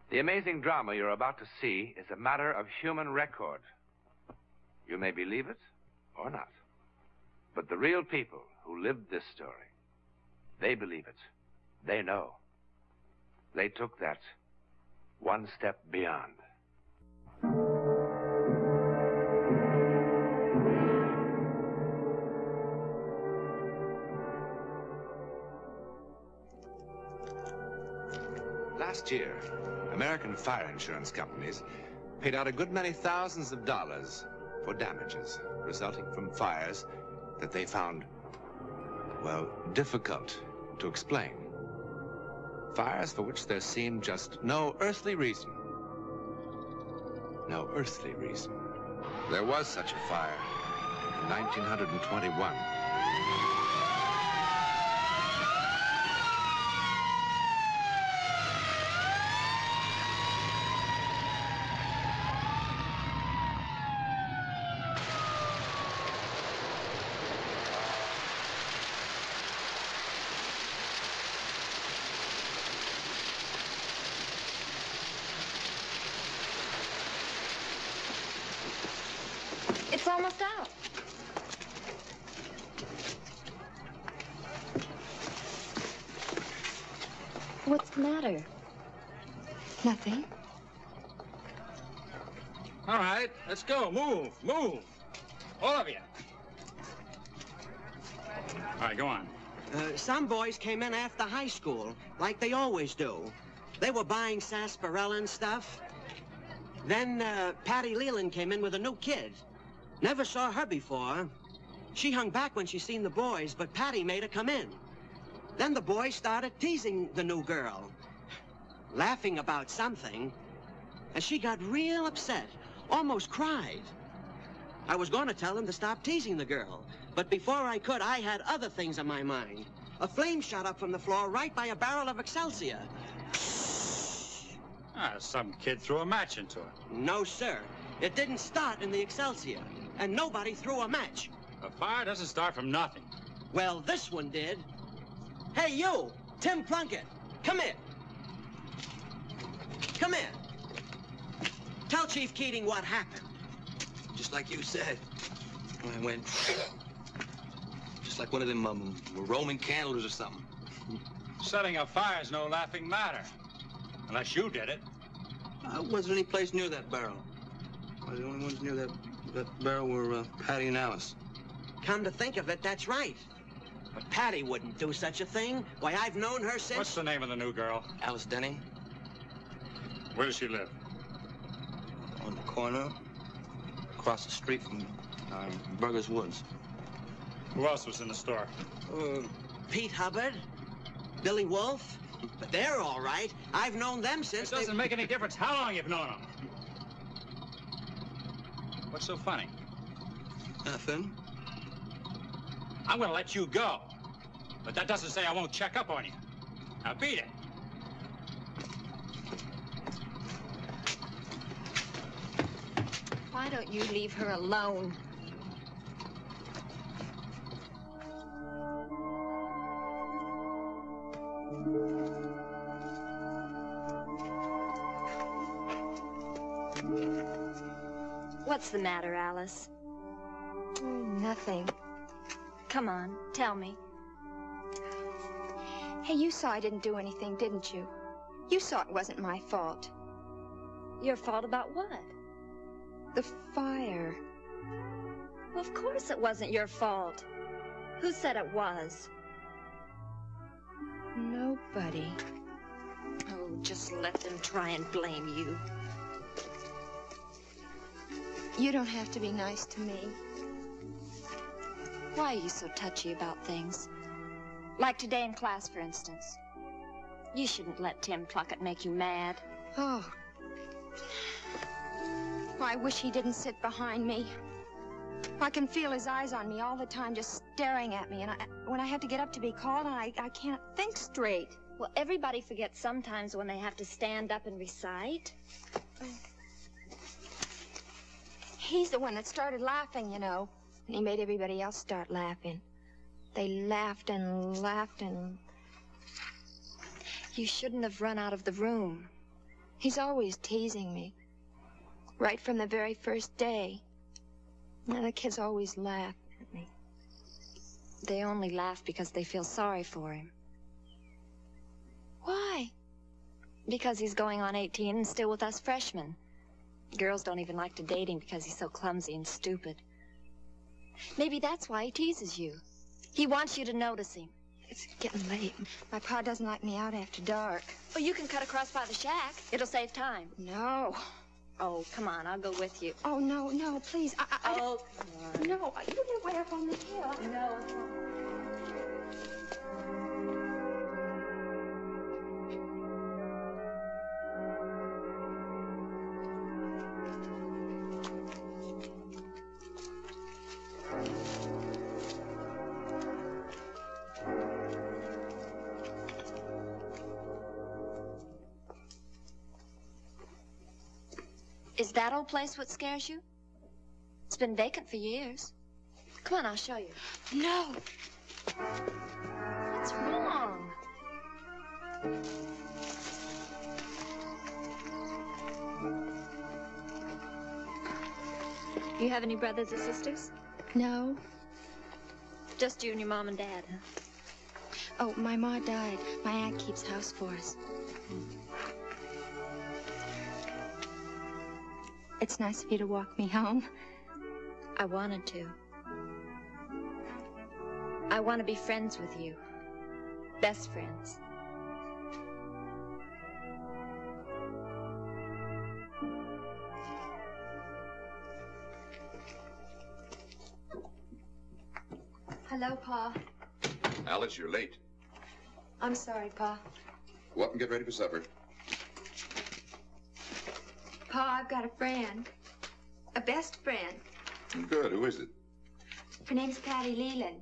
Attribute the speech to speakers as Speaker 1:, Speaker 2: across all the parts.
Speaker 1: The amazing drama you're about to see is a matter of human record. You may believe it or not. But the real people who lived this story, they believe it. They know. They took that one step beyond. Last year, American fire insurance companies paid out a good many thousands of dollars for damages resulting from fires that they found, well, difficult to explain. Fires for which there seemed just no earthly reason. No earthly reason. There was such a fire in 1921.
Speaker 2: It's almost out. What's the matter? Nothing.
Speaker 3: All right, let's go. Move, move. All of you. All right, go on.
Speaker 4: Some boys came in after high school, like they always do. They were buying sarsaparilla and stuff. Then Patty Leland came in with a new kid. Never saw her before. She hung back when she seen the boys, but Patty made her come in. Then the boys started teasing the new girl, laughing about something, and she got real upset, almost cried. I was going to tell them to stop teasing the girl, but before I could, I had other things on my mind. A flame shot up from the floor right by a barrel of Excelsior.
Speaker 3: Some kid threw a match into it.
Speaker 4: No, sir. It didn't start in the Excelsior, and nobody threw a match.
Speaker 3: A fire doesn't start from nothing.
Speaker 4: Well, this one did. Hey, you, Tim Plunkett, come here. Come here. Tell Chief Keating what happened.
Speaker 5: Just like you said. I went just like one of them Roman candles or something.
Speaker 3: Setting a fire's no laughing matter. Unless you did it.
Speaker 5: I wasn't any place near that barrel. The only ones near that barrel were Patty and Alice.
Speaker 4: Come to think of it, that's right. But Patty wouldn't do such a thing. Why, I've known her since...
Speaker 3: What's the name of the new girl?
Speaker 5: Alice Denning.
Speaker 3: Where does she live?
Speaker 5: On the corner, across the street from Burger's Woods.
Speaker 3: Who else was in the store?
Speaker 4: Pete Hubbard, Billy Wolf. But they're all right. I've known them since
Speaker 3: It doesn't make any difference how long you've known them. What's so funny?
Speaker 5: Nothing.
Speaker 3: I'm going to let you go. But that doesn't say I won't check up on you. Now beat it.
Speaker 2: Why don't you leave her alone? What's the matter, Alice?
Speaker 6: Nothing.
Speaker 2: Come on, tell me.
Speaker 6: Hey, you saw I didn't do anything, didn't you? You saw it wasn't my fault.
Speaker 2: Your fault about what?
Speaker 6: The fire.
Speaker 2: Well, of course it wasn't your fault. Who said it was?
Speaker 6: Nobody.
Speaker 2: Oh, just let them try and blame you.
Speaker 6: You don't have to be nice to me.
Speaker 2: Why are you so touchy about things? Like today in class, for instance. You shouldn't let Tim Plunkett make you mad.
Speaker 6: Oh. I wish he didn't sit behind me. I can feel his eyes on me all the time, just staring at me. And when I have to get up to be called on, I can't think straight.
Speaker 2: Well, everybody forgets sometimes when they have to stand up and recite.
Speaker 6: He's the one that started laughing, you know. And he made everybody else start laughing. They laughed and laughed and...
Speaker 2: You shouldn't have run out of the room.
Speaker 6: He's always teasing me. Right from the very first day. And the kids always laugh at me.
Speaker 2: They only laugh because they feel sorry for him.
Speaker 6: Why?
Speaker 2: Because he's going on 18 and still with us freshmen. Girls don't even like to date him because he's so clumsy and stupid. Maybe that's why he teases you. He wants you to notice him.
Speaker 6: It's getting late. My pa doesn't like me out after dark.
Speaker 2: Oh, you can cut across by the shack. It'll save time.
Speaker 6: No.
Speaker 2: Oh, come on, I'll go with you.
Speaker 6: Oh, no, no, please.
Speaker 2: Oh, come on.
Speaker 6: No, you live way up on the hill.
Speaker 2: No. Is that old place what scares you? It's been vacant for years. Come on, I'll show you.
Speaker 6: No.
Speaker 2: What's wrong? You have any brothers or sisters?
Speaker 6: No.
Speaker 2: Just you and your mom and dad, huh?
Speaker 6: Oh, my ma died. My aunt keeps house for us. It's nice of you to walk me home.
Speaker 2: I wanted to. I want to be friends with you. Best friends.
Speaker 6: Hello, Pa.
Speaker 7: Alice, you're late.
Speaker 6: I'm sorry, Pa.
Speaker 7: Go up and get ready for supper.
Speaker 6: Pa, I've got a friend. A best friend.
Speaker 7: Good. Who is it?
Speaker 6: Her name's Patty Leland.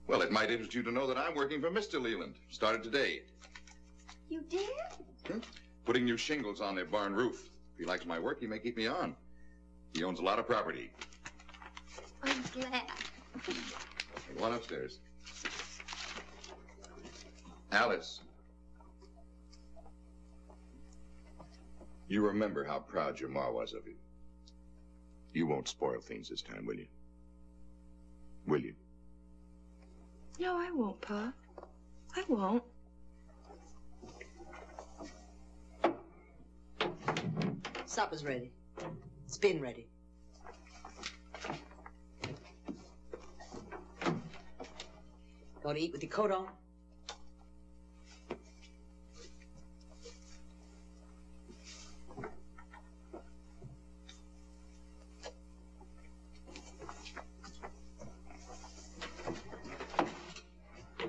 Speaker 7: Well, it might interest you to know that I'm working for Mr. Leland. Started today.
Speaker 6: You did?
Speaker 7: Putting new shingles on their barn roof. If he likes my work, he may keep me on. He owns a lot of property.
Speaker 6: I'm glad.
Speaker 7: Go on upstairs. Alice. You remember how proud your ma was of you. You won't spoil things this time, will you? Will you?
Speaker 6: No, I won't, Pa. I won't.
Speaker 8: Supper's ready. It's been ready. Going to eat with your coat on?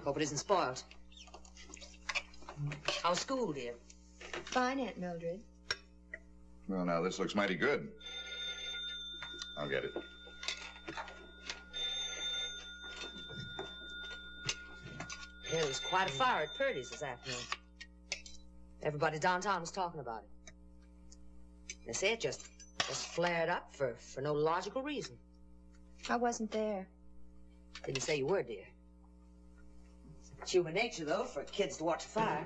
Speaker 8: Hope it isn't spoiled. How's school, dear?
Speaker 6: Fine, Aunt Mildred.
Speaker 7: Well, now, this looks mighty good. I'll get it.
Speaker 8: There was quite a fire at Purdy's this afternoon. Everybody downtown was talking about it. They say it just flared up for no logical reason.
Speaker 6: I wasn't there.
Speaker 8: Didn't say you were, dear. It's human nature, though, for kids to watch a fire.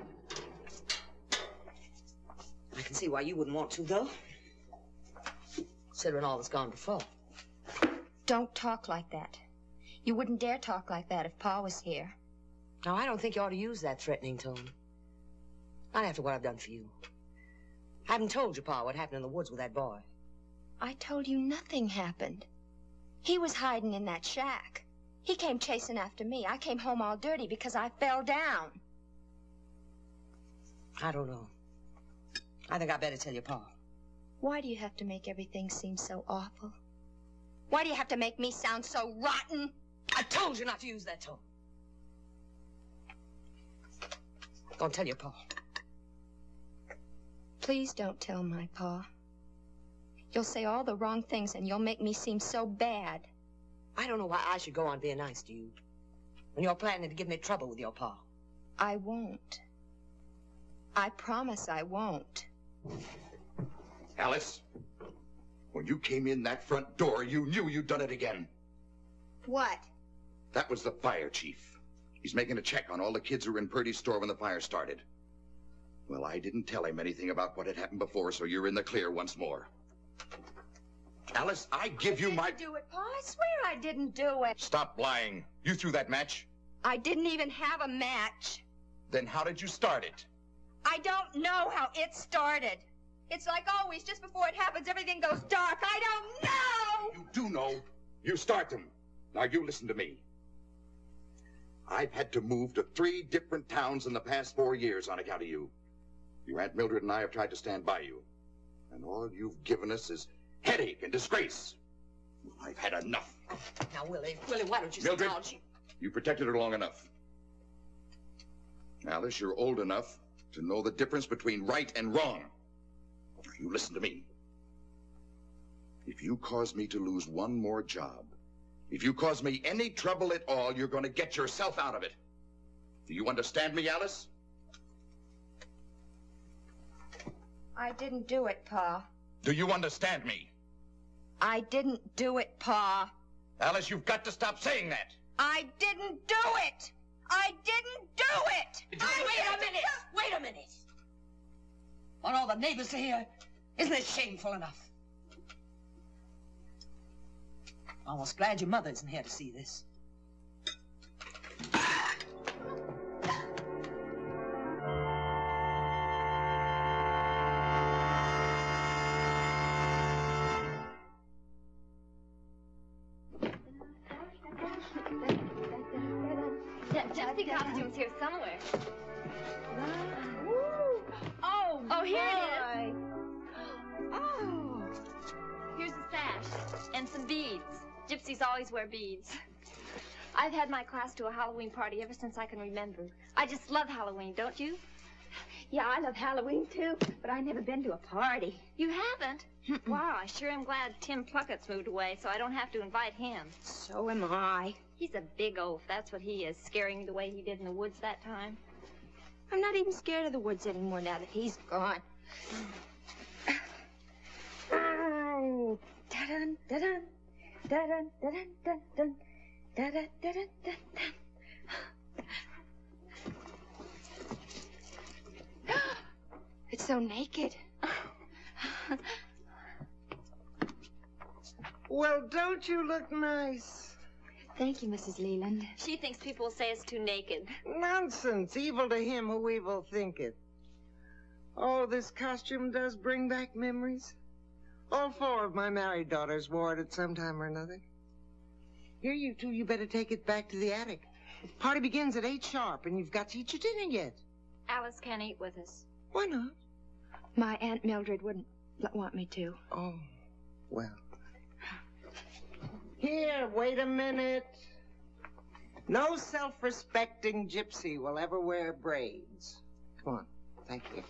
Speaker 8: I can see why you wouldn't want to, though. Considering all that's gone before.
Speaker 6: Don't talk like that. You wouldn't dare talk like that if Pa was here.
Speaker 8: Now, I don't think you ought to use that threatening tone. Not after what I've done for you. I haven't told you, Pa, what happened in the woods with that boy.
Speaker 6: I told you nothing happened. He was hiding in that shack. He came chasing after me. I came home all dirty because I fell down.
Speaker 8: I don't know. I think I better tell your Pa.
Speaker 6: Why do you have to make everything seem so awful? Why do you have to make me sound so rotten?
Speaker 8: I told you not to use that tone. Go and tell your Pa.
Speaker 6: Please don't tell my Pa. You'll say all the wrong things and you'll make me seem so bad.
Speaker 8: I don't know why I should go on being nice to you when you're planning to give me trouble with your Pa.
Speaker 6: I won't. I promise I won't.
Speaker 7: Alice, when you came in that front door, you knew you'd done it again.
Speaker 6: What?
Speaker 7: That was the fire chief. He's making a check on all the kids who were in Purdy's store when the fire started. Well, I didn't tell him anything about what had happened before, so you're in the clear once more. Alice, I give you my...
Speaker 6: I didn't do it, Pa. I swear I didn't do it.
Speaker 7: Stop lying. You threw that match?
Speaker 6: I didn't even have a match.
Speaker 7: Then how did you start it?
Speaker 6: I don't know how it started. It's like always, just before it happens, everything goes dark. I don't know!
Speaker 7: You do know. You start them. Now you listen to me. I've had to move to 3 different towns in the past 4 years on account of you. Your Aunt Mildred and I have tried to stand by you. And all you've given us is headache and disgrace. I've had enough.
Speaker 8: Now, Willie, why don't you
Speaker 7: Mildred,
Speaker 8: sit down?
Speaker 7: you protected her long enough. Alice, you're old enough to know the difference between right and wrong. Now, you listen to me. If you cause me to lose one more job, if you cause me any trouble at all, you're going to get yourself out of it. Do you understand me, Alice?
Speaker 6: I didn't do it, Pa.
Speaker 7: Do you understand me?
Speaker 6: I didn't do it, Pa.
Speaker 7: Alice, you've got to stop saying that.
Speaker 6: I didn't do it! I didn't do it!
Speaker 8: Wait a minute! Want all the neighbors to hear? Isn't it shameful enough? I'm almost glad your mother isn't here to see this.
Speaker 2: Gypsy costume's here somewhere.
Speaker 6: Oh,
Speaker 2: here it is. Oh. Here's a sash and some beads. Gypsies always wear beads. I've had my class do a Halloween party ever since I can remember. I just love Halloween, don't you?
Speaker 6: Yeah, I love Halloween, too, but I've never been to a party.
Speaker 2: You haven't? Wow, I sure am glad Tim Pluckett's moved away, so I don't have to invite him.
Speaker 6: So am I.
Speaker 2: He's a big oaf, that's what he is, scaring me the way he did in the woods that time.
Speaker 6: I'm not even scared of the woods anymore now that he's gone. Da-dun, da-dun, da-dun, da-dun, da-dun, da-dun, da-dun, da-dun. It's so naked.
Speaker 9: Well, don't you look nice?
Speaker 6: Thank you, Mrs. Leland.
Speaker 2: She thinks people will say it's too naked.
Speaker 9: Nonsense. Evil to him who evil thinketh. Oh, this costume does bring back memories. All 4 of my married daughters wore it at some time or another. Here, you two, you better take it back to the attic. The party begins at 8 sharp, and you've got to eat your dinner yet.
Speaker 2: Alice can't eat with us.
Speaker 9: Why not?
Speaker 6: My Aunt Mildred wouldn't want me to.
Speaker 9: Oh, well. Here, wait a minute. No self-respecting gypsy will ever wear braids. Come on, thank you.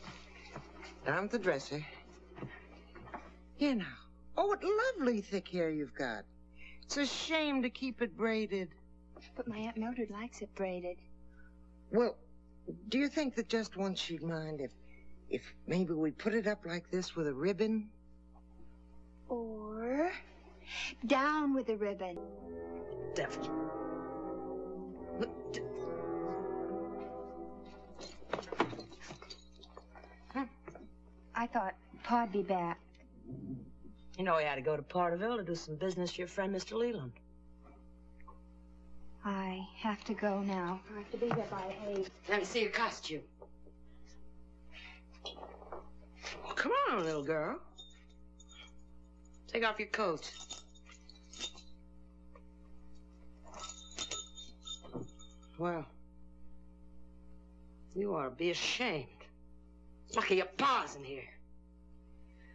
Speaker 9: Down at the dresser. Here now. Oh, what lovely thick hair you've got. It's a shame to keep it braided.
Speaker 6: But my Aunt Mildred likes it braided.
Speaker 9: Well, do you think that just once she'd mind if maybe we put it up like this with a ribbon?
Speaker 6: Or down with the ribbon.
Speaker 8: Devil.
Speaker 6: I thought Pa'd be back.
Speaker 8: You know he had to go to Porterville to do some business for your friend, Mr. Leland.
Speaker 6: I have to go now. I have to be there by 8.
Speaker 8: Let me see your costume. Oh, come on, little girl. Take off your coat. Well, you ought to be ashamed. Lucky your pa's in here.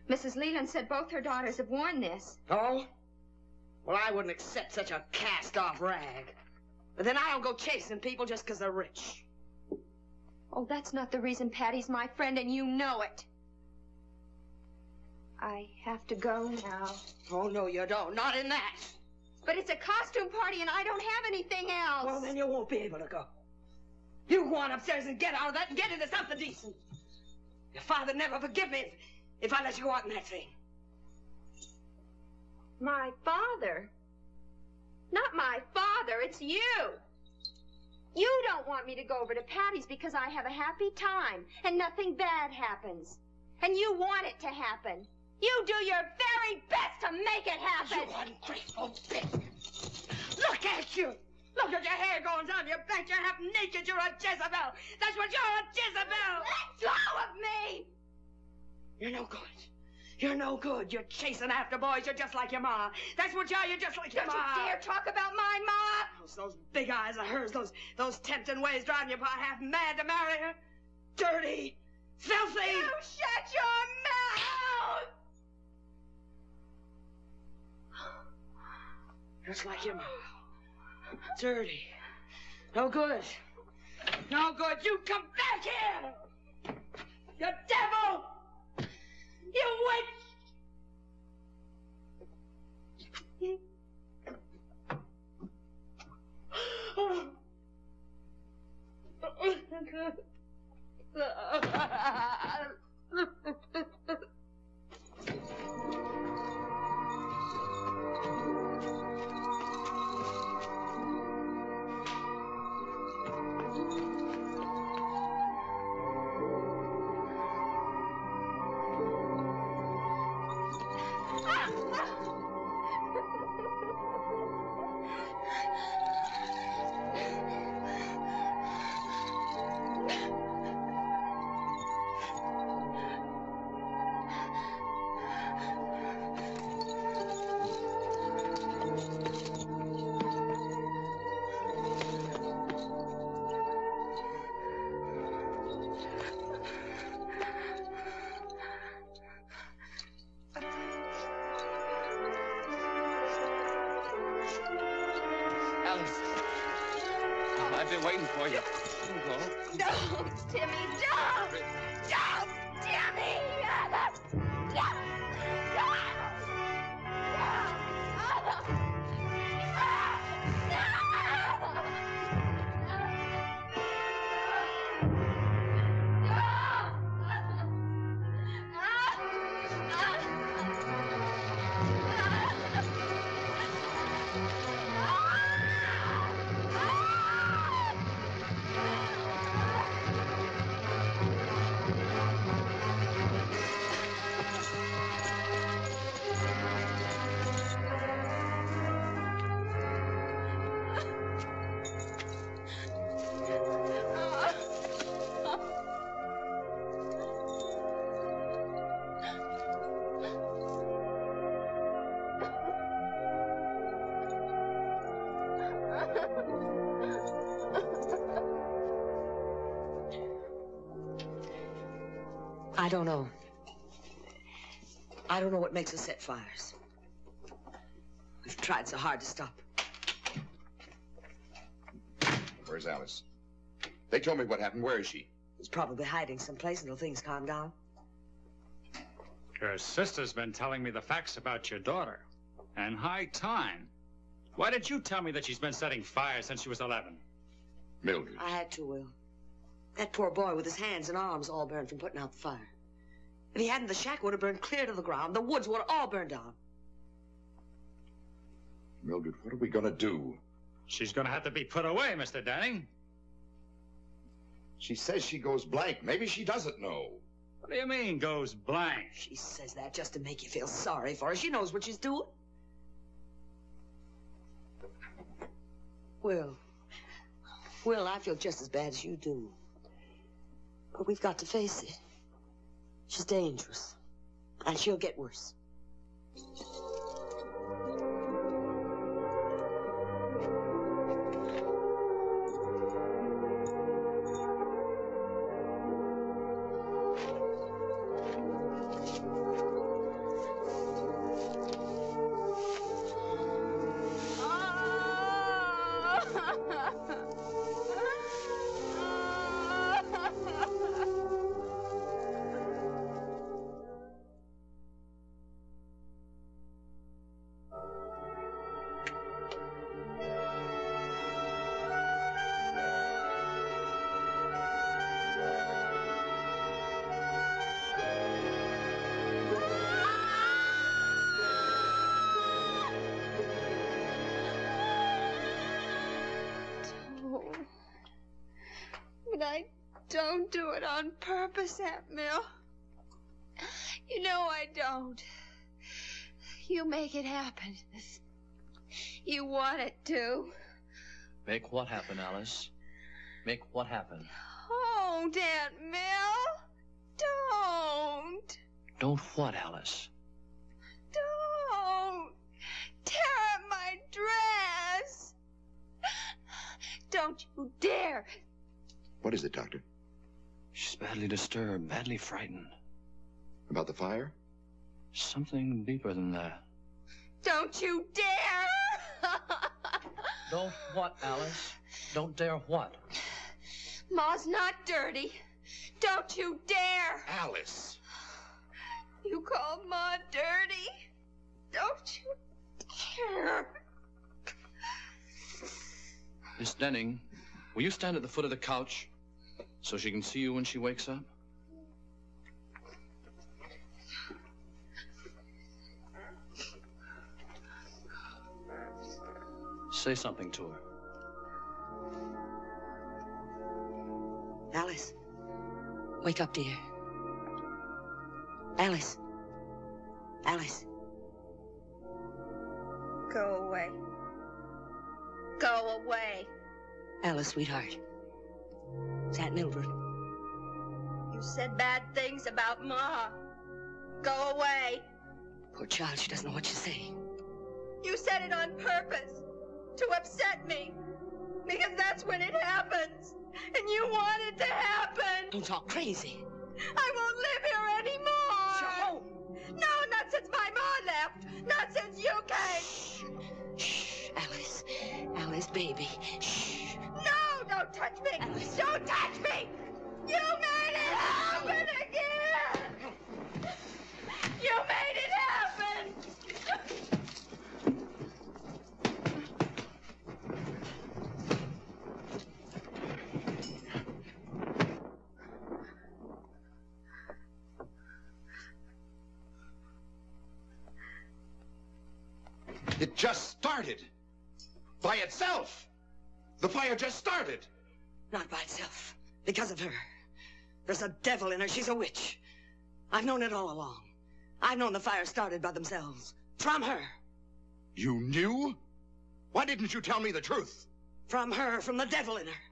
Speaker 6: Mrs. Leland said both her daughters have worn this.
Speaker 8: Oh? Well, I wouldn't accept such a cast-off rag. But then I don't go chasing people just because they're rich.
Speaker 6: Oh, that's not the reason Patty's my friend, and you know it. I have to go now.
Speaker 8: Oh, no, you don't. Not in that.
Speaker 6: But it's a costume party, and I don't have anything else.
Speaker 8: Well, then you won't be able to go. You go on upstairs and get out of that and get into something decent. Your father'd never forgive me if I let you go out in that thing.
Speaker 6: My father? Not my father, it's you. You don't want me to go over to Patty's because I have a happy time and nothing bad happens. And you want it to happen. You do your very best to make it happen.
Speaker 8: You ungrateful bitch. Look at you. Look at your hair going down your back. You're half naked. You're a Jezebel. That's what you're, a Jezebel.
Speaker 6: Let go of me.
Speaker 8: You're no good. You're no good. You're chasing after boys. You're just like your ma. That's what you are. You're just like your ma.
Speaker 6: Don't you dare talk about my ma.
Speaker 8: Those big eyes of hers, those tempting ways driving your pa half mad to marry her. Dirty. Filthy.
Speaker 6: You shut your mouth.
Speaker 8: Just like your ma. Dirty. No good. No good. You come back here. You devil. You witch!
Speaker 5: I've been waiting for you.
Speaker 6: Don't, Timmy, don't! Don't, Timmy!
Speaker 8: I don't know. I don't know what makes us set fires. We've tried so hard to stop.
Speaker 7: Where's Alice? They told me what happened. Where is she?
Speaker 8: She's probably hiding someplace until things calm down.
Speaker 3: Your sister's been telling me the facts about your daughter. And high time. Why did you tell me that she's been setting fires since she was 11?
Speaker 7: Mildred.
Speaker 8: I had to, Will. That poor boy with his hands and arms all burned from putting out the fire. If he hadn't, the shack would have burned clear to the ground. The woods would have all burned down.
Speaker 7: Mildred, what are we gonna do?
Speaker 3: She's gonna have to be put away, Mr. Danning.
Speaker 7: She says she goes blank. Maybe she doesn't know.
Speaker 3: What do you mean, goes blank?
Speaker 8: She says that just to make you feel sorry for her. She knows what she's doing. Will, I feel just as bad as you do. But we've got to face it. She's dangerous. And she'll get worse.
Speaker 6: don't do it on purpose, Aunt Mill. You know I don't. You make it happen. You want it to.
Speaker 10: Make what happen, Alice? Make what happen?
Speaker 6: Don't, Aunt Mill. Don't.
Speaker 10: Don't what, Alice?
Speaker 6: Don't. Tear up my dress. Don't you dare.
Speaker 7: What is it, Doctor?
Speaker 10: She's badly disturbed, badly frightened.
Speaker 7: About the fire?
Speaker 10: Something deeper than that.
Speaker 6: Don't you dare.
Speaker 10: Don't what, Alice? Don't dare what?
Speaker 6: Ma's not dirty. Don't you dare.
Speaker 7: Alice!
Speaker 6: You call Ma dirty? Don't you dare.
Speaker 10: Miss Denning, will you stand at the foot of the couch so she can see you when she wakes up? Say something to her.
Speaker 8: Alice. Wake up, dear. Alice. Alice.
Speaker 6: Go away. Go away.
Speaker 8: Alice, sweetheart. It's Aunt Mildred.
Speaker 6: You said bad things about Ma. Go away.
Speaker 8: Poor child, she doesn't know what she's saying.
Speaker 6: You said it on purpose. To upset me. Because that's when it happens. And you want it to happen.
Speaker 8: Don't talk crazy.
Speaker 6: I won't live here anymore.
Speaker 8: You're home.
Speaker 6: No, not since my Ma left. Not since you came.
Speaker 8: Shh, Alice. Alice, baby. Shh.
Speaker 6: No, don't touch me.
Speaker 8: Alice.
Speaker 6: Don't touch me. You made it happen again. You made it happen.
Speaker 7: It just started. By itself. The fire just started.
Speaker 8: Not by itself. Because of her. There's a devil in her. She's a witch. I've known it all along. I've known the fire started by themselves. From her.
Speaker 7: You knew? Why didn't you tell me the truth?
Speaker 8: From her. From the devil in her.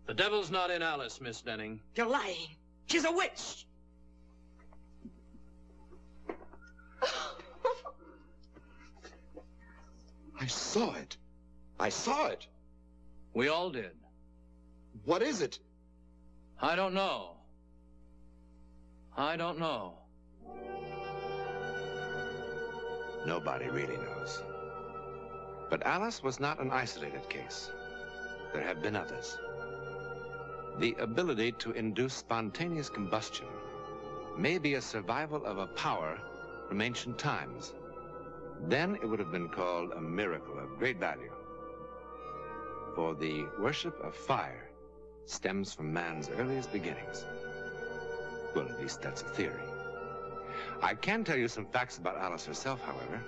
Speaker 10: The devil's not in Alice, Miss Denning.
Speaker 8: You're lying. She's a witch.
Speaker 7: I saw it. I saw it.
Speaker 10: We all did.
Speaker 7: What is it?
Speaker 10: I don't know. I don't know.
Speaker 1: Nobody really knows. But Alice was not an isolated case. There have been others. The ability to induce spontaneous combustion may be a survival of a power from ancient times. Then it would have been called a miracle of great value. For the worship of fire stems from man's earliest beginnings. Well, at least that's a theory. I can tell you some facts about Alice herself, however.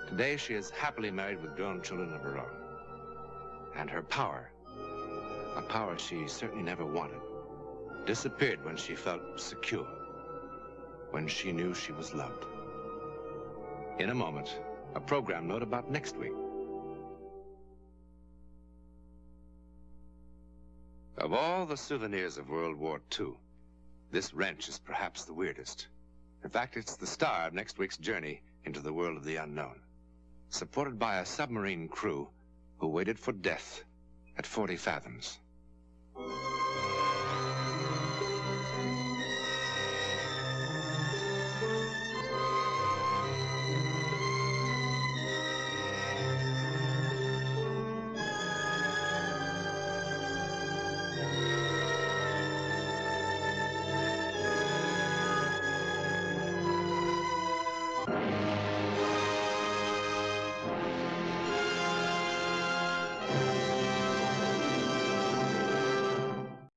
Speaker 1: Today she is happily married with grown children of her own. And her power, a power she certainly never wanted, disappeared when she felt secure, when she knew she was loved. In a moment, a program note about next week. Of all the souvenirs of World War II, this wrench is perhaps the weirdest. In fact, it's the star of next week's journey into the world of the unknown, supported by a submarine crew who waited for death at 40 fathoms.